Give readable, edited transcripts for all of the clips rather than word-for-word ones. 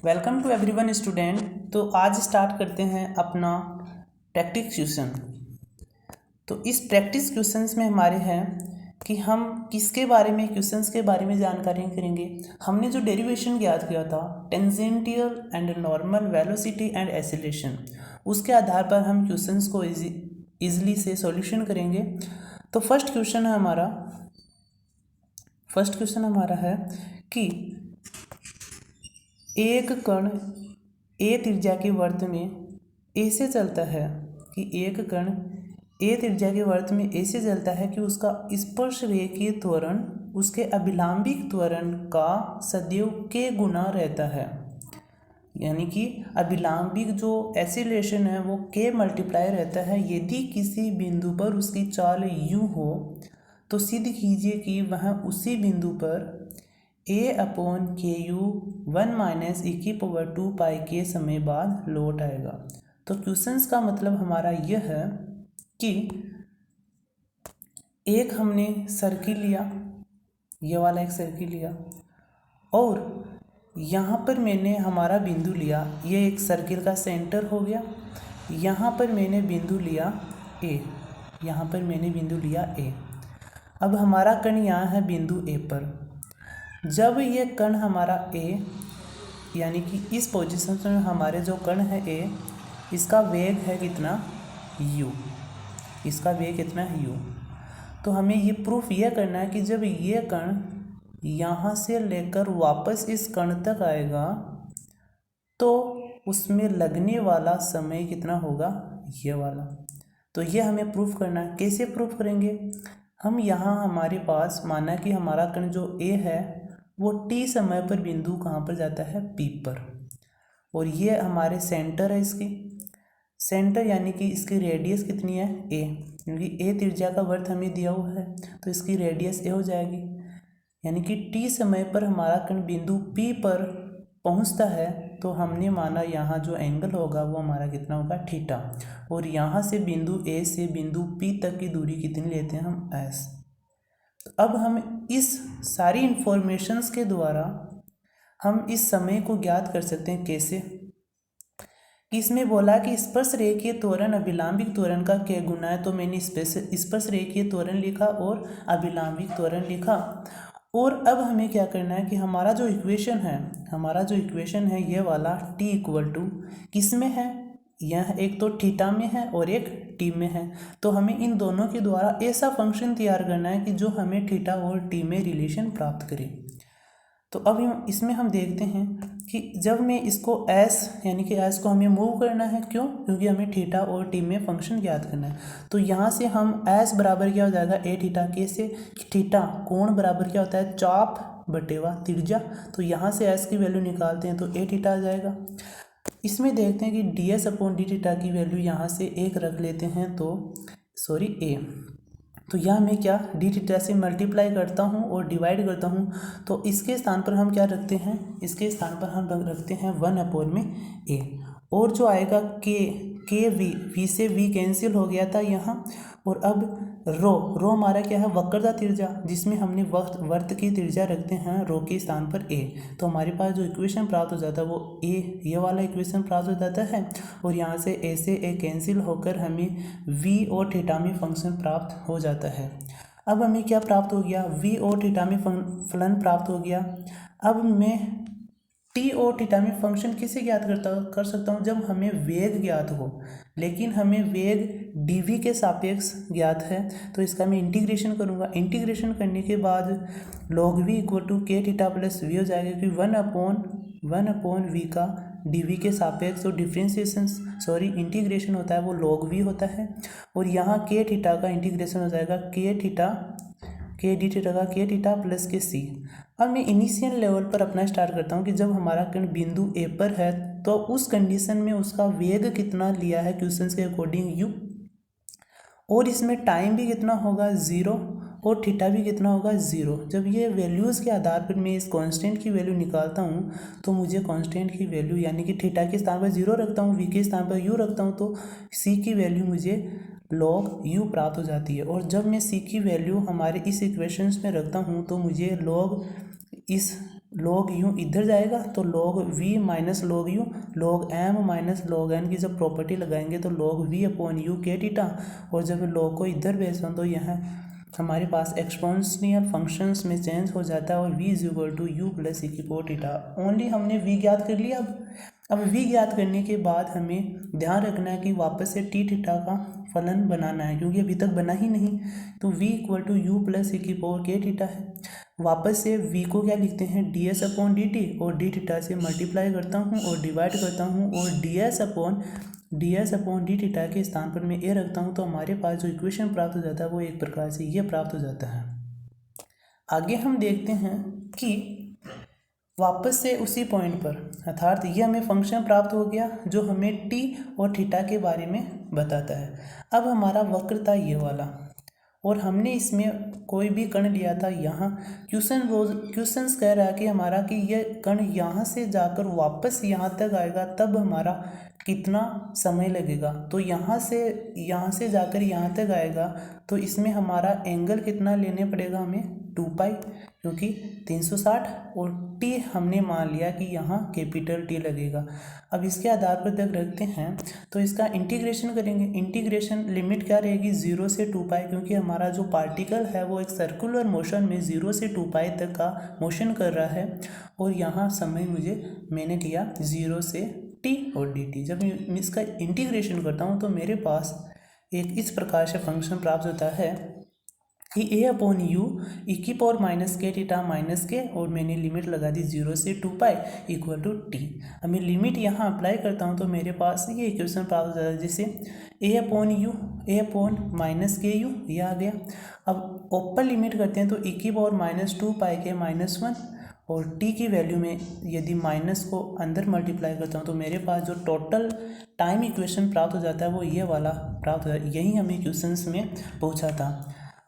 Welcome to everyone student. तो आज start करते हैं अपना प्रैक्टिस क्वेश्चन। तो इस प्रैक्टिस क्वेश्चंस में हमारे हैं कि हम किसके बारे में क्वेश्चंस के बारे में जानकारी करेंगे। हमने जो डेरिवेशन ज्ञात किया था tangential and normal velocity and acceleration, उसके आधार पर हम क्वेश्चंस को इजीली से सॉल्यूशन करेंगे। तो फर्स्ट क्वेश्चन हमारा है कि एक कण ए त्रिज्या के वृत्त में ऐसे चलता है कि उसका स्पर्श रेखीय त्वरण उसके अभिलंबिक त्वरण का सदैव k गुना रहता है। यानी कि अभिलंबिक जो एक्सीलरेशन है वो k मल्टीप्लाई रहता है। यदि किसी बिंदु पर उसकी चाल u हो तो सिद्ध कीजिए कि वह उसी बिंदु पर a/ku 1 - e⁻²πk समय बाद लौट आएगा। तो क्वेश्चंस का मतलब हमारा यह है कि एक हमने सर्किल लिया, ये वाला एक सर्किल लिया, और यहाँ पर मैंने हमारा बिंदु लिया, ये एक सर्किल का सेंटर हो गया। यहाँ पर मैंने बिंदु लिया ए, अब हमारा कण यहाँ है बिंदु ए पर। जब ये कण हमारा ए यानी कि इस पोजीशन में हमारे जो कण है ए, इसका वेग है कितना u, तो हमें ये प्रूफ ये करना है कि जब ये कण यहाँ से लेकर वापस इस कण तक आएगा तो उसमें लगने वाला समय कितना होगा, ये वाला। तो ये हमें प्रूफ करना है। कैसे प्रूफ करेंगे हम? यहाँ हमारे पास माना कि हमारा कण जो ए है वो t समय पर बिंदु कहाँ पर जाता है, P पर, और ये हमारे सेंटर है। इसकी सेंटर यानी कि इसकी रेडियस कितनी है, a, क्योंकि a त्रिज्या का वृत्त हमें दिया हुआ है तो इसकी रेडियस a हो जाएगी। यानी कि t समय पर हमारा कण बिंदु P पर पहुंचता है तो हमने माना यहाँ जो एंगल होगा वो हमारा कितना होगा, थीटा। और यहाँ से बिंदु A से बिंदु P तक की दूरी कितनी लेते हैं हम, s। अब हम इस सारी इंफॉर्मेशंस के द्वारा हम इस समय को ज्ञात कर सकते हैं। कैसे? इसमें बोला कि स्पर्श रेखीय त्वरण अभिलंबिक त्वरण का k गुना है, तो मैंने स्पर्श रेखीय त्वरण लिखा और अभिलंबिक त्वरण लिखा। और अब हमें क्या करना है कि हमारा जो इक्वेशन है ये वाला t इक्वल टू किस में है, यह एक तो थीटा में है और एक टी में है। तो हमें इन दोनों के द्वारा ऐसा फंक्शन तैयार करना है कि जो हमें थीटा और टी में रिलेशन प्राप्त करे। तो अब इसमें हम देखते हैं कि जब मैं इसको s यानी कि s को हमें मूव करना है, क्यों? क्योंकि हमें थीटा और टी में फंक्शन ज्ञात करना है। तो यहाँ से हम s बराबर क्या हो जाएगा, ए थीटा। कैसे? थीटा कोण बराबर क्या होता है, चाप बटेवा त्रिज्या। तो यहाँ से s की वैल्यू निकालते हैं तो ए थीटा आ जाएगा। इसमें देखते हैं कि ds/d की वैल्यू यहाँ से एक रख लेते हैं, तो a। तो यहाँ मैं क्या d से मल्टीप्लाई करता हूँ और डिवाइड करता हूँ, तो इसके स्थान पर हम क्या रखते हैं, इसके स्थान पर हम रखते हैं 1/a। और जो आएगा k v से v कैंसिल हो गया था यहाँ। और अब रो हमारा क्या है, वक्रता त्रिज्या, जिसमें हमने वर्त की त्रिज्या रखते हैं रो के स्थान पर a। तो हमारे पास जो इक्वेशन प्राप्त हो जाता है वो a, ये वाला इक्वेशन प्राप्त हो जाता है। और यहाँ से a से a कैंसिल होकर हमें v और थीटा में फंक्शन प्राप्त हो जाता है। अब हमें क्या प्राप्त हो गया, v और थीटा में फलन प्राप्त हो गया। अब मैं टी और थीटा में फंक्शन किसे ज्ञात कर सकता हूँ, जब हमें वेग ज्ञात हो। लेकिन हमें वेग dv के सापेक्ष ज्ञात है, तो इसका मैं इंटीग्रेशन करूँगा। इंटीग्रेशन करने के बाद log v equal to k theta plus v हो जाएगा, क्योंकि 1/v का dv के सापेक्ष जो इंटीग्रेशन होता है वो log v होता है। और यहाँ k थीटा का इंटीग्रेशन हो जाएगा k d थीटा प्लस के c। अब मैं इनिशियल लेवल पर अपना स्टार्ट करता हूँ कि जब हमारा कण बिंदु ए पर है तो उस कंडीशन में उसका वेग कितना लिया है क्वेश्चंस के अकॉर्डिंग u, और इसमें टाइम भी कितना होगा 0 और थीटा भी कितना होगा 0। जब ये वैल्यूज़ के आधार पर मैं इस कांस्टेंट की वैल्यू निकालता हूँ तो मुझे कांस्टेंट की वैल्यू यानी कि थीटा के स्थान पर 0 रखता हूँ, v के स्थान पर u रखता हूँ, तो c की वैल्यू मुझे log u प्राप्त हो जाती है। और जब मैं c की वैल्यू हमारे इस इक्वेशंस में रखता हूँ तो मुझे log u इधर जाएगा तो log v minus log u, log m minus log n की जब प्रॉपर्टी लगाएंगे तो log v upon u k theta, और जब log को इधर भेजता हूँ तो यहाँ हमारे पास एक्सपोनेंशियल फंक्शंस में चेंज हो जाता है और v is equal to u plus e की पावर थीटा। ओनली हमने v ज्ञात कर लिया। अब v ज्ञात करने के बाद हमें ध्यान रखना है कि वापस से टी थीटा का फलन बनाना है, क्योंकि अभी तक बना ही नहीं। तो v equal to u plus e की पावर के थीटा है। वापस से v को क्या लिखते हैं, D S upon D T, और डी थीटा से मल्टीप्लाई करता हूँ और डिवाइड करता हूँ, और D S upon D theta के स्थान पर मैं ए रखता हूँ, तो हमारे पास जो इक्वेशन प्राप्त हो जाता है वो एक प्रकार से ये प्राप्त हो जाता है। आगे हम देखते हैं कि वापस से उसी पॉइंट पर, अर्थात ये हमें फंक्शन प्राप्त हो गया जो हमें टी और थीटा के बारे में बताता है। अब हमारा वक्र था ये वाला, और हमने इसमें कोई भी कण लिया था। यहाँ क्वेश्चंस कह रहा है कि हमारा कि ये कण यहाँ से जाकर वापस यहाँ तक आएगा, तब हमारा कितना समय लगेगा। तो यहाँ से जाकर यहाँ तक आएगा तो इसमें हमारा एंगल कितना लेने पड़ेगा हमें, 2π, क्योंकि 360, और t हमने मान लिया कि यहाँ कैपिटल T लगेगा। अब इसके आधार पर तक रखते हैं तो इसका इंटीग्रेशन करेंगे। इंटीग्रेशन लिमिट क्या रहेगी, 0 से 2π, क्योंकि हमारा जो पार्टिकल है वो एक सर्कुलर मोशन में 0 से 2π तक का मोशन कर रहा है, और यहाँ समय मैंने लिया 0 से t और dt। जब मैं इसका इंटीग्रेशन करता हूँ तो मेरे पास एक इस प्रकार से फंक्शन प्राप्त होता है कि ए अपॉन यू ई की पावर माइनस के थीटा माइनस के, और मैंने लिमिट लगा दी 0 से 2π इक्वल टू टी। अब मैं लिमिट यहाँ अप्लाई करता हूँ तो मेरे पास ये इक्वेशन प्राप्त हो जाता है, जिसे ए अपॉन माइनस के यू ये आ गया। अब ऊपर लिमिट करते हैं तो ई की पावर माइनस 2π के -1, और t की वैल्यू में यदि माइनस को अंदर मल्टीप्लाई करता हूँ तो मेरे पास जो टोटल टाइम इक्वेशन प्राप्त हो जाता है वो ये वाला प्राप्त हो जाता है। यही हमें क्वेश्चंस में पूछा था।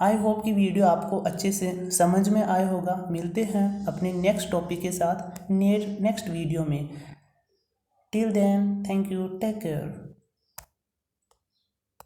आई होप कि वीडियो आपको अच्छे से समझ में आया होगा। मिलते हैं अपने नेक्स्ट टॉपिक के साथ नेक्स्ट वीडियो में। Till then, thank you, take care.